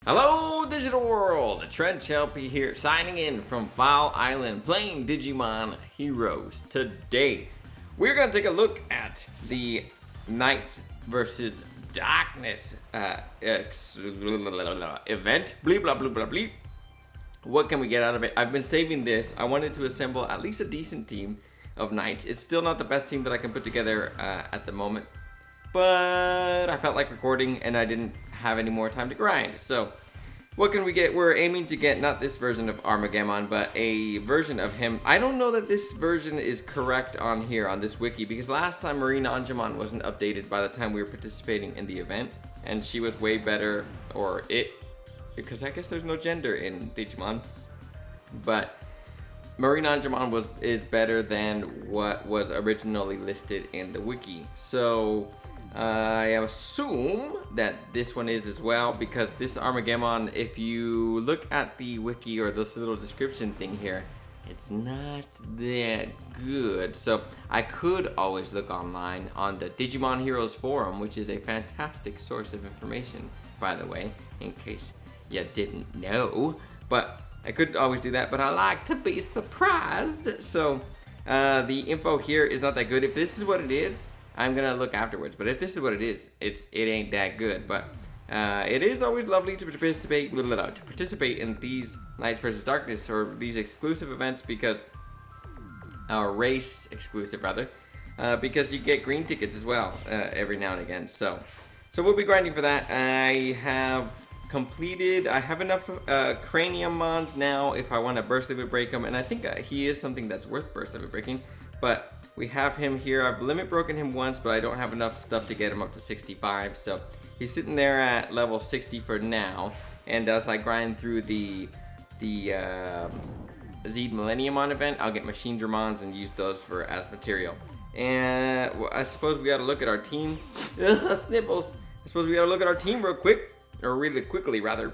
Hello, digital world! Trent Shelby here, signing in from Foul Island, playing Digimon Heroes. Today, we're gonna take a look at the Night versus Darkness event. Bleep blah blah blah bleep. What can we get out of it? I've been saving this. I wanted to assemble at least a decent team of knights. It's still not the best team that I can put together at the moment, but I felt like recording and I didn't have any more time to grind. So what can we get? We're aiming to get not this version of Armageddon, but a version of him. I don't know that this version is correct on here on this wiki, because last time Marina Anjumon wasn't updated by the time we were participating in the event, and she was way better, or it, because I guess there's no gender in Digimon, but Marina Anjumon is better than what was originally listed in the wiki. So I assume that this one is as well, because this Armageddon, if you look at the wiki or this little description thing here, it's not that good. So I could always look online on the Digimon Heroes forum, which is a fantastic source of information, by the way, in case you didn't know. But I could always do that, but I like to be surprised. So the info here is not that good. If this is what it is, I'm gonna look afterwards, but if this is what it is, it ain't that good. But it is always lovely to participate in these Nights versus Darkness, or these exclusive events, because our race exclusive rather, because you get green tickets as well every now and again. So we'll be grinding for that. I have enough cranium mons now if I want to burst limit break him, and I think he is something that's worth burst limit breaking. But we have him here. I've limit broken him once, but I don't have enough stuff to get him up to 65. So he's sitting there at level 60 for now. And as I grind through the Zed Millenniumon event, I'll get Machine Dramons and use those as material. And I suppose we got to look at our team. Sniffles. I suppose we got to look at our team real quick, or really quickly rather.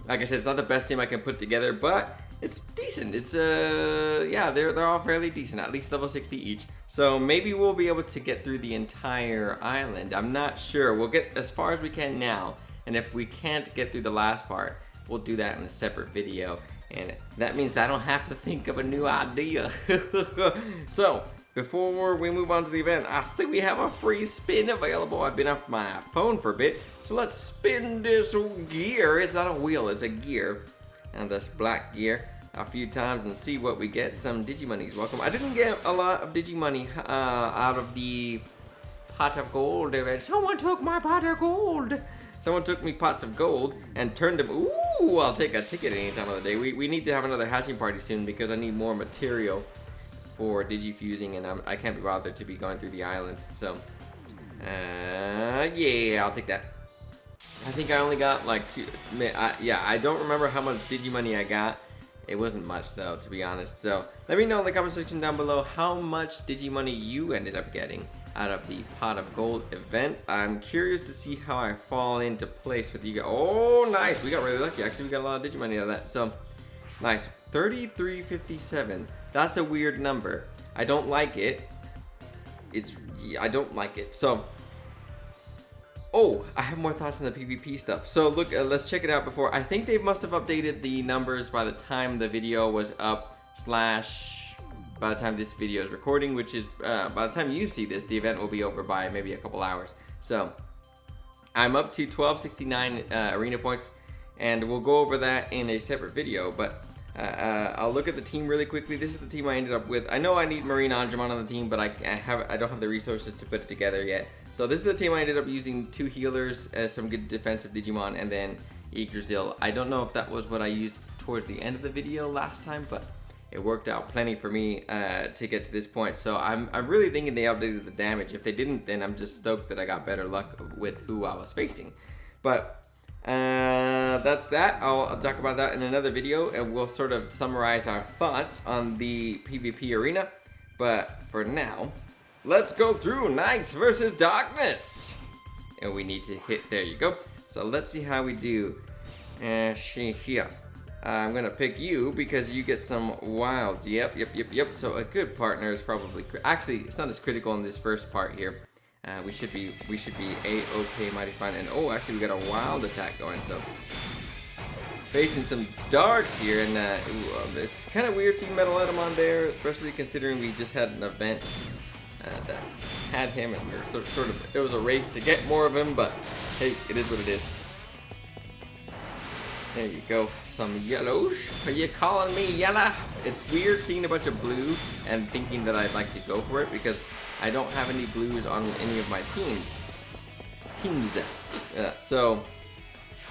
Like I said, it's not the best team I can put together, but it's decent. It's yeah, they're all fairly decent, at least level 60 each. So maybe we'll be able to get through the entire island. I'm not sure. We'll get as far as we can now, and if we can't get through the last part, we'll do that in a separate video, and that means I don't have to think of a new idea. So before we move on to the event, I think we have a free spin available. I've been off my phone for a bit, so let's spin this gear. It's not a wheel, it's a gear. And this black gear a few times and see what we get. Some Digimonies. Welcome. I didn't get a lot of Digimoney out of the pot of gold event. Someone took my pot of gold. Someone took me pots of gold and turned them. Ooh, I'll take a ticket any time of the day. We need to have another hatching party soon, because I need more material for digifusing, and I can't be bothered to be going through the islands. So yeah, I'll take that. I think I only got like two. Yeah, I don't remember how much Digimoney I got. It wasn't much though, to be honest. So let me know in the comment section down below how much Digimoney you ended up getting out of the pot of gold event. I'm curious to see how I fall into place with you guys. Oh, nice. We got really lucky. Actually, we got a lot of Digimoney out of that. So nice. 3357. That's a weird number. I don't like it. I don't like it. So oh, I have more thoughts on the PvP stuff. So look, let's check it out before. I think they must have updated the numbers by the time the video was up, by the time this video is recording, which is, by the time you see this, the event will be over by maybe a couple hours. So I'm up to 1269 arena points, and we'll go over that in a separate video, but I'll look at the team really quickly. This is the team I ended up with. I know I need Marina Anjumon on the team, but I don't have the resources to put it together yet. So this is the team I ended up using: 2 healers, some good defensive Digimon, and then Yggdrasil. I don't know if that was what I used towards the end of the video last time, but it worked out plenty for me to get to this point. So I'm really thinking they updated the damage. If they didn't, then I'm just stoked that I got better luck with who I was facing. But that's that. I'll talk about that in another video, and we'll sort of summarize our thoughts on the PvP arena. But for now, let's go through Nights versus Darkness. And we need to hit, there you go. So let's see how we do. Here. I'm gonna pick you because you get some wilds. Yep. So a good partner is probably, actually, it's not as critical in this first part here. we should be a-okay, mighty fine. And oh, actually, we got a wild attack going. So facing some darks here, and it's kind of weird seeing Metal Edamon there, especially considering we just had an event that had him, and we were sort of, it was a race to get more of him, but hey, it is what it is. There you go, some yellows. Are you calling me yellow? It's weird seeing a bunch of blue and thinking that I'd like to go for it because I don't have any blues on any of my teams. So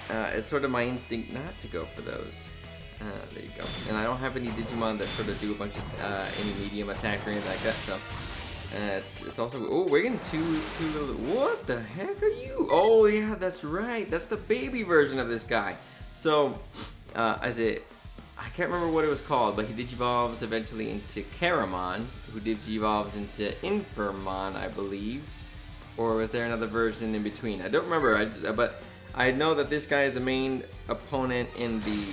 it's sort of my instinct not to go for those. There you go. And I don't have any Digimon that sort of do a bunch of any medium attack or anything like that. So it's also, oh, we're getting two little, what the heck are you? Oh yeah, that's right. That's the baby version of this guy. So I can't remember what it was called, but he digivolves eventually into Caramon, who digivolves into Infirmon, I believe. Or was there another version in between? I don't remember. But I know that this guy is the main opponent in the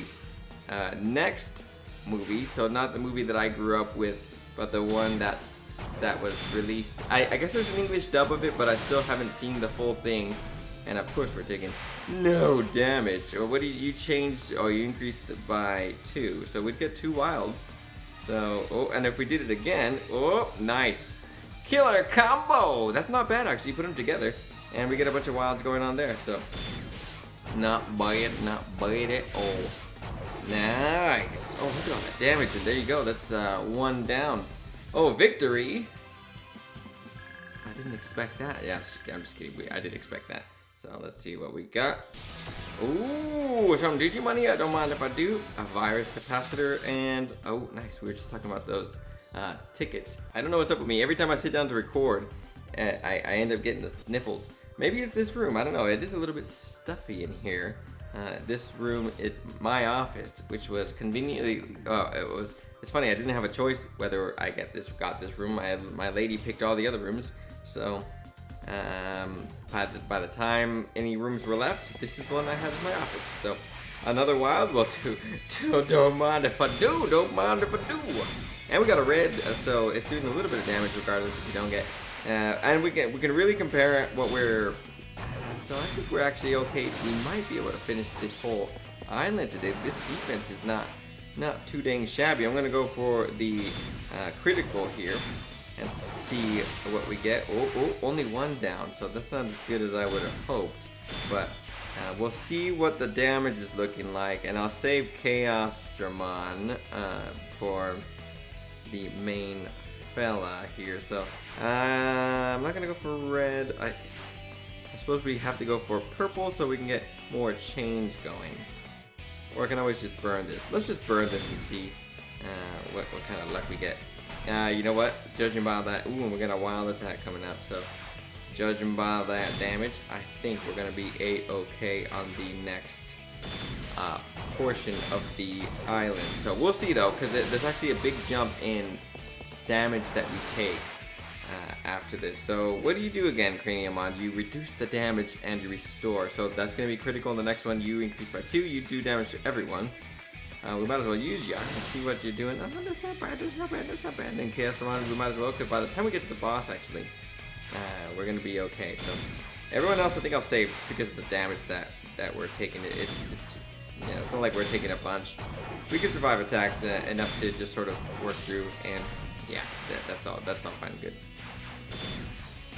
next movie. So not the movie that I grew up with, but the one that was released. I guess there's an English dub of it, but I still haven't seen the full thing. And of course we're taking no damage. Or what do you changed? Oh, you increased it by 2. So we'd get 2 wilds. So, oh, and if we did it again, oh, nice. Killer combo! That's not bad actually, you put them together. And we get a bunch of wilds going on there, so. Not bad at all. Nice. Oh, look at all that damage, and there you go, that's 1 down. Oh, victory! I didn't expect that. Yeah, I'm just kidding, I did expect that. So let's see what we got. Ooh, some Digimon, I don't mind if I do. A virus capacitor, and oh, nice. We were just talking about those tickets. I don't know what's up with me. Every time I sit down to record, I end up getting the sniffles. Maybe it's this room. I don't know. It is a little bit stuffy in here. This room is my office, which was conveniently. It's funny. I didn't have a choice whether I got this room. My lady picked all the other rooms, so. By the time any rooms were left, this is the one I have as my office. So, another wild, well, don't mind if I do, don't mind if I do. And we got a red, so it's doing a little bit of damage regardless if you don't get. And we can really compare what we're. So I think we're actually okay. We might be able to finish this whole island today. This defense is not too dang shabby. I'm gonna go for the critical here. And see what we get. Oh, only 1 down, so that's not as good as I would have hoped. But we'll see what the damage is looking like, and I'll save Chaosdramon for the main fella here. So I'm not gonna go for red. I suppose we have to go for purple so we can get more change going. Or I can always just burn this. Let's just burn this and see what kind of luck we get. You know what? Judging by that, ooh, we got a wild attack coming up. So, judging by that damage, I think we're gonna be a-okay on the next portion of the island. So we'll see though, because there's actually a big jump in damage that we take after this. So what do you do again, Craniumon? You reduce the damage and you restore. So that's gonna be critical in the next one. You increase by 2. You do damage to everyone. We might as well use you and see what you're doing. Oh, that's not bad, that's not bad, that's not bad. And Chaosdramon, we might as well, because by the time we get to the boss, actually, we're going to be okay. So, everyone else I think I'll save just because of the damage that we're taking. It's not like we're taking a bunch. We can survive attacks enough to just sort of work through, and yeah, that's all fine and good.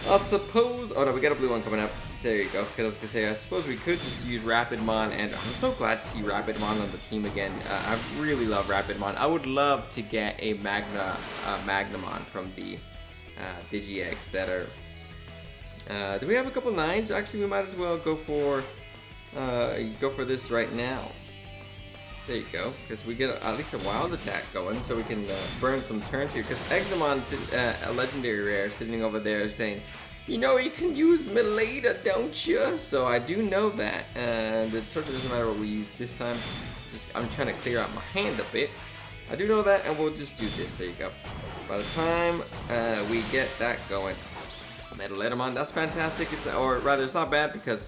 I suppose, oh no, we got a blue one coming up. There you go, because I was going to say, I suppose we could just use Rapidmon, and I'm so glad to see Rapidmon on the team again. I really love Rapidmon. I would love to get a Magnamon from the Digi-Eggs that are... do we have a couple 9s? Actually, we might as well go for this right now. There you go, because we get at least a wild attack going, so we can burn some turns here. Because Examon's a legendary rare sitting over there saying, you know, you can use me later, don't you? So I do know that, and it sort of doesn't matter what we use this time. I'm trying to clear out my hand a bit. I do know that, and we'll just do this. There you go. By the time we get that going, Metal Edamon, that's fantastic. Or rather, it's not bad because,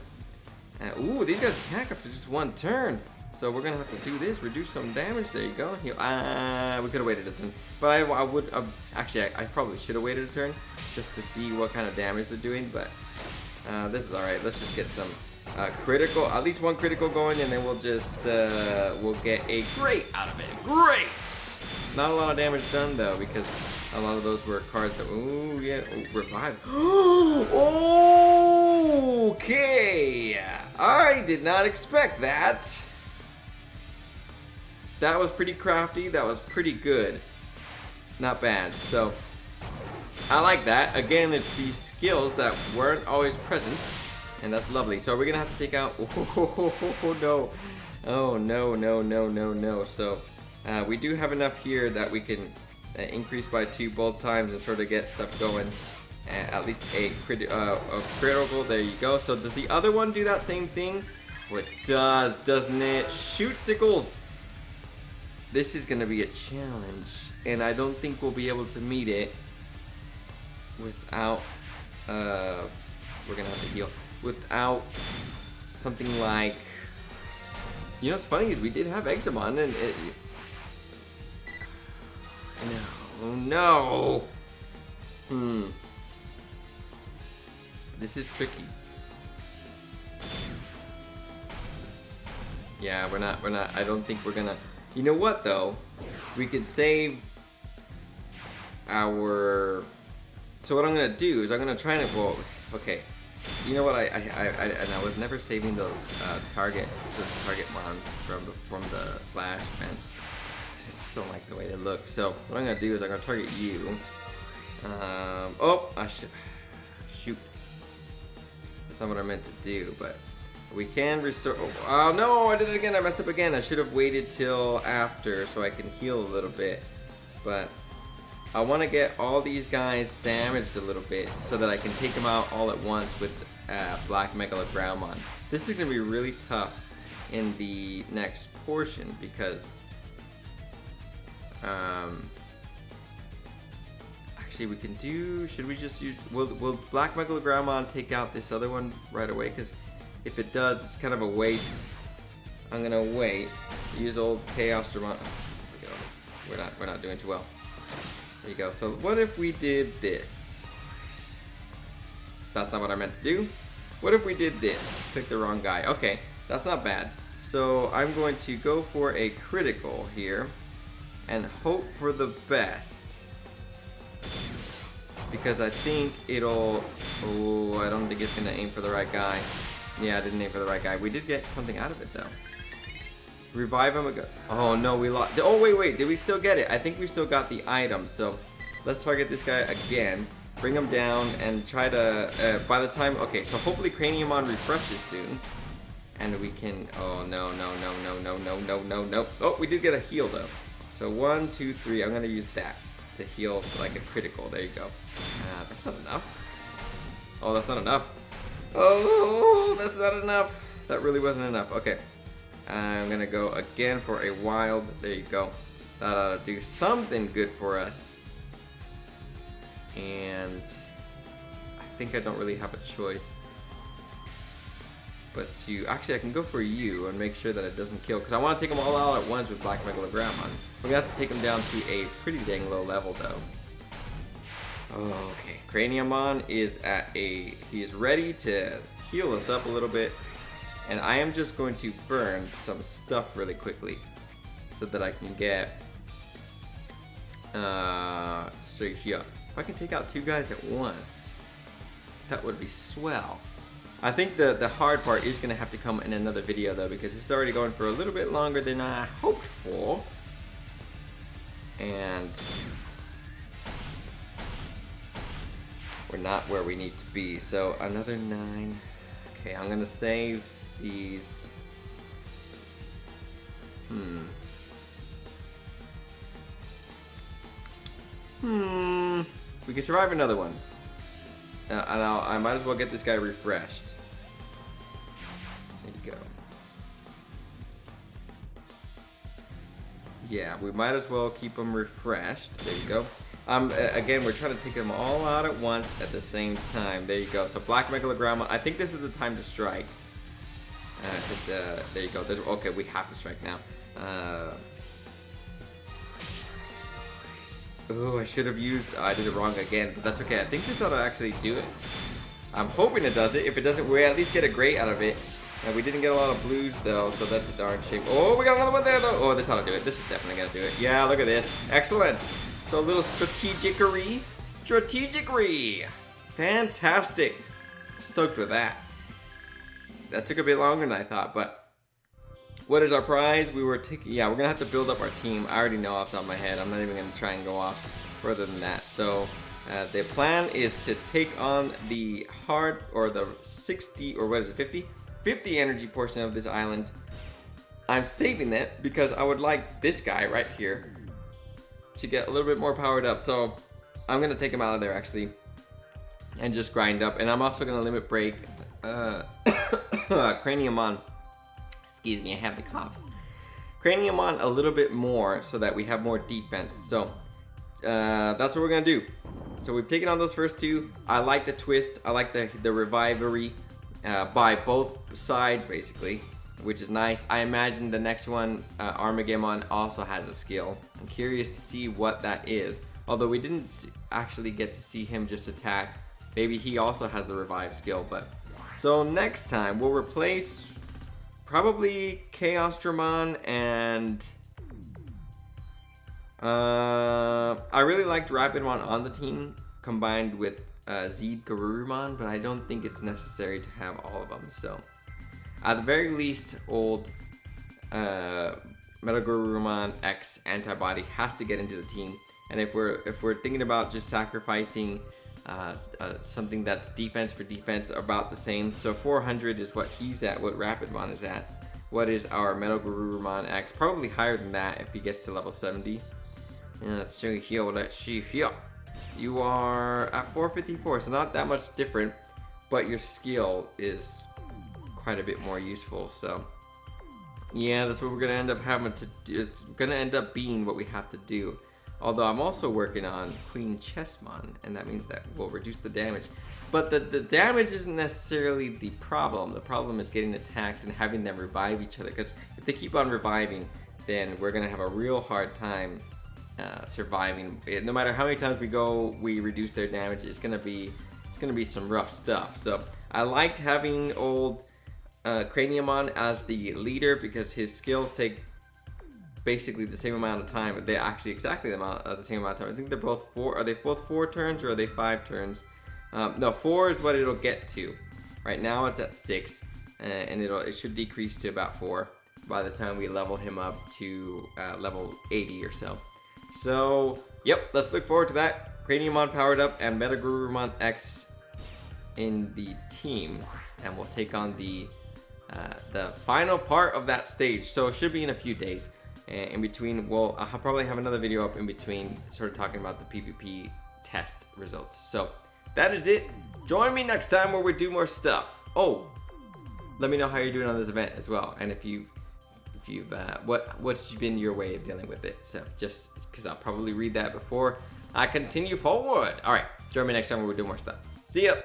ooh, these guys attack after just 1 turn. So we're gonna have to do this, reduce some damage. There you go. Heal. We could have waited a turn, but I would actually I probably should have waited a turn just to see what kind of damage they're doing. But this is all right. Let's just get some critical, at least one critical going, and then we'll just we'll get a great out of it. Great. Not a lot of damage done though, because a lot of those were cards that, ooh, yeah, revive. Okay, I did not expect that. That was pretty crafty. That was pretty good. Not bad. So I like that. Again, it's these skills that weren't always present, and that's lovely. So we're gonna have to take out. Oh no! Oh no! No! No! No! No! So we do have enough here that we can increase by 2 both times and sort of get stuff going. At least a critical. There you go. So does the other one do that same thing? Oh, it does, doesn't it? Shoot, Sickles! This is gonna be a challenge, and I don't think we'll be able to meet it without, we're gonna have to heal, without something like, you know what's funny is we did have Examon, and it, no, this is tricky. Yeah, we're not, I don't think we're gonna. You know what though? We could save our. So what I'm gonna do is I'm gonna try to. Well, okay. You know what? And I was never saving those target mons from the flash events. I just don't like the way they look. So what I'm gonna do is I'm gonna target you. Oh, I should shoot. That's not what I meant to do, but. We can restore. Oh no, I did it again. I messed up again. I should have waited till after so I can heal a little bit. But I want to get all these guys damaged a little bit so that I can take them out all at once with Black Megalogrammon. This is going to be really tough in the next portion because actually we can do. Should we just use? Will Black Megalogrammon take out this other one right away? Because if it does, it's kind of a waste. I'm gonna wait. Use old Chaos Dramon. Oh, look at all this. We're not doing too well. There you go. So what if we did this? That's not what I meant to do. What if we did this? Click the wrong guy. Okay, that's not bad. So I'm going to go for a critical here and hope for the best. Because I think it'll. Oh, I don't think it's gonna aim for the right guy. Yeah, I didn't aim for the right guy. We did get something out of it though. Revive him again. Oh no, we lost. Oh wait, did we still get it? I think we still got the item. So let's target this guy again, bring him down, and try to. By the time, okay, so hopefully Craniumon refreshes soon, and we can. Oh no. Oh, we did get a heal though. So 1, 2, 3. I'm gonna use that to heal like a critical. There you go. That's not enough. Oh, that's not enough. Oh, that's not enough. That really wasn't enough. Okay. I'm gonna go again for a wild. There you go. That ought to do something good for us. And I think I don't really have a choice. But to actually, I can go for you and make sure that it doesn't kill, because I want to take them all out at once with Black Megalogrammon. We're gonna have to take them down to a pretty dang low level though. Okay, Craniumon is at a. He is ready to heal us up a little bit, and I am just going to burn some stuff really quickly so that I can get. So here, if I can take out 2 guys at once, that would be swell. I think the hard part is going to have to come in another video though, because it's already going for a little bit longer than I hoped for. And we're not where we need to be. So another 9. Okay, I'm going to save these. We can survive another one. And I might as well get this guy refreshed. There you go. Yeah, we might as well keep him refreshed. There you go. Again, we're trying to take them all out at once at the same time. There you go. So Black Megalogrammon. I think this is the time to strike. There you go. Okay, we have to strike now. Oh, I should have used... I did it wrong again, but that's okay. I think this ought to actually do it. I'm hoping it does it. If it doesn't, we at least get a gray out of it. We didn't get a lot of blues, though, so that's a darn shame. Oh, we got another one there, though. Oh, this ought to do it. This is definitely going to do it. Yeah, look at this. Excellent. So a little strategic-ery. Strategic-ery. Fantastic. Stoked with that. That took a bit longer than I thought, but... What is our prize? We're gonna have to build up our team. I already know off the top of my head. I'm not even gonna try and go off further than that. So the plan is to take on the the 60, or what is it, 50 energy portion of this island. I'm saving that because I would like this guy right here to get a little bit more powered up. So I'm gonna take him out of there actually and just grind up. And I'm also gonna limit break Craniumon. Excuse me, I have the coughs. Craniumon a little bit more so that we have more defense. So that's what we're gonna do. So we've taken on those first two. I like the twist. I like the revivery by both sides basically, which is nice. I imagine the next one, Armageddon, also has a skill. I'm curious to see what that is. Although we didn't actually get to see him just attack. Maybe he also has the revive skill. But so next time we'll replace. Probably Chaos Dramon and I really liked Rapidmon on the team combined with Zeed Garurumon, but I don't think it's necessary to have all of them. So at the very least, old Metagarurumon X Antibody has to get into the team. And if we're thinking about just sacrificing something that's defense for defense, about the same. So 400 is what he's at, what Rapidmon is at. What is our Metagarurumon X? Probably higher than that if he gets to level 70. And let's show you here. Let's see here. You are at 454, so not that much different, but your skill is quite a bit more useful. So yeah, that's what we're gonna end up having to do. It's gonna end up being what we have to do. Although I'm also working on Queen Chessmon, and that means that we'll reduce the damage. But the damage isn't necessarily the problem. The problem is getting attacked and having them revive each other. Because if they keep on reviving, then we're going to have a real hard time surviving. No matter how many times we reduce their damage, it's going to be some rough stuff. So I liked having old Craniumon as the leader because his skills take basically the same amount of time. They're actually exactly the same amount of time. I think they're both 4. Are they both 4 turns or are they 5 turns? No, 4 is what it'll get to. Right now it's at 6, and it should decrease to about 4 by the time we level him up to level 80 or so. So, yep, let's look forward to that. Craniumon powered up and Metagarurumon X in the team, and we'll take on the final part of that stage. So it should be in a few days. In between, I'll probably have another video up in between, sort of talking about the PvP test results. So that is it. Join me next time where we do more stuff. Oh, let me know how you're doing on this event as well, and what's been your way of dealing with it. So just because I'll probably read that before I continue forward. All right, join me next time where we do more stuff. See ya.